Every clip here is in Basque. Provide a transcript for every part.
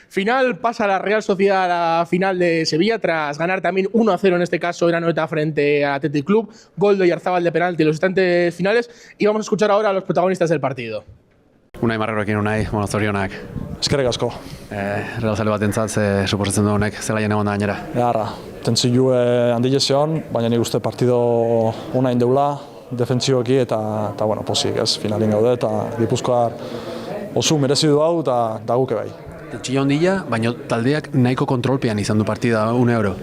Final pasa la Real Sociedad a la final de Sevilla tras ganar también 1-0 en este caso en Anoeta frente al Athletic Club, gol de Oyarzabal de penalti en los instantes finales, y vamos a escuchar ahora a los protagonistas del partido. Unai Marreroekin, Unai, zorionak. Eskerrik asko. Real zale batentzat, suposatzen du honek zelaien egon da gainera. Eharra, tentzilu handile zeon, baina nik uste partido ona indeula, defentzioki eta bueno, posik ez, finalin gaude eta Gipuzkoar oso merezi du hau eta guke bai. Tentsillo handila, baina taldeak nahiko kontrolpean izan du partida 1-0.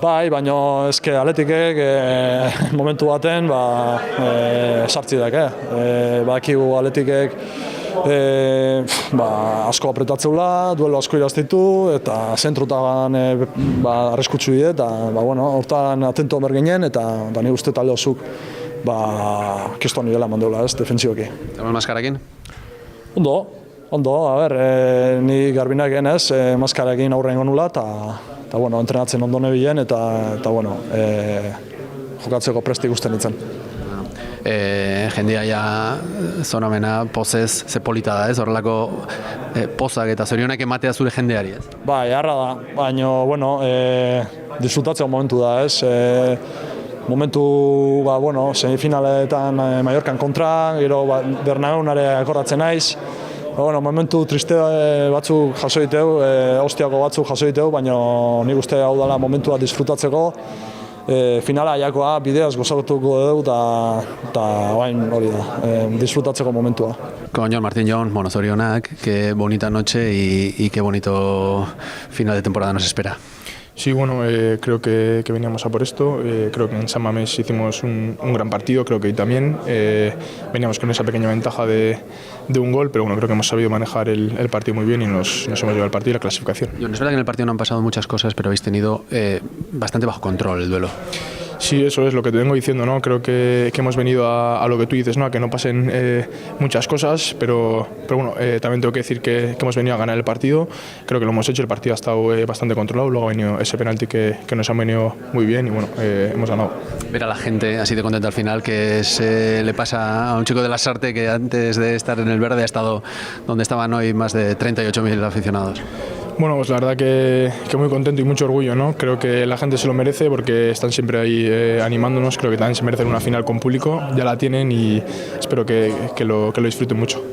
Bai, baina eske Atletikek momentu baten sartzi dak, bakigu Atletikek asko apretatzeula, duelo asko iraztitu eta zentrutan arriskutsu die eta bueno, hortan atento berginen eta nik uste talde osuk kisto nivela mandeula ez, defentzioki. Eta maskarakin? Ondo, ni garbinak genez, maskarakin aurre ingo nula eta bueno, entrenatzen ondo nebilen eta bueno, jokatzeko presti ikusten nintzen. Jendea ja zonamena, pozez, ze polita da ez, horrelako pozak eta zorionak ematea zure jendeari ez? Bai, harra da, baina, bueno, disfrutatzeko momentu da ez, momentu, semifinaletan Mallorcan kontra, gero Bernabeunare akordatzen naiz, momentu triste batzuk jaso diteu, hostiako batzuk jaso diteu, baina nik uste hau dela momentua disfrutatzeko, finala jakoa bideaz gozatuko dugu eta orain hori da, disfrutatzeko momentua. Con Jon Martín, zorionak, qué bonita noche y qué bonito final de temporada nos espera. Sí, bueno, creo que veníamos a por esto, creo que en San Mamés hicimos un gran partido, creo que hoy también, veníamos con esa pequeña ventaja de un gol, pero bueno, creo que hemos sabido manejar el partido muy bien y nos hemos llevado el partido y la clasificación. Es verdad que en el partido no han pasado muchas cosas, pero habéis tenido bastante bajo control el duelo. Sí, eso es lo que te vengo diciendo, ¿no? Creo que hemos venido a lo que tú dices, ¿no? A que no pasen muchas cosas, pero bueno, también tengo que decir que hemos venido a ganar el partido, creo que lo hemos hecho, el partido ha estado bastante controlado, luego ha venido ese penalti que nos ha venido muy bien y bueno, hemos ganado. Ver a la gente así de contenta al final, que se le pasa a un chico de la Sarte que antes de estar en el verde ha estado donde estaban hoy más de 38.000 aficionados. Bueno, pues la verdad que muy contento y mucho orgullo, ¿no? Creo que la gente se lo merece porque están siempre ahí animándonos, creo que también se merecen una final con público, ya la tienen y espero que lo disfruten mucho.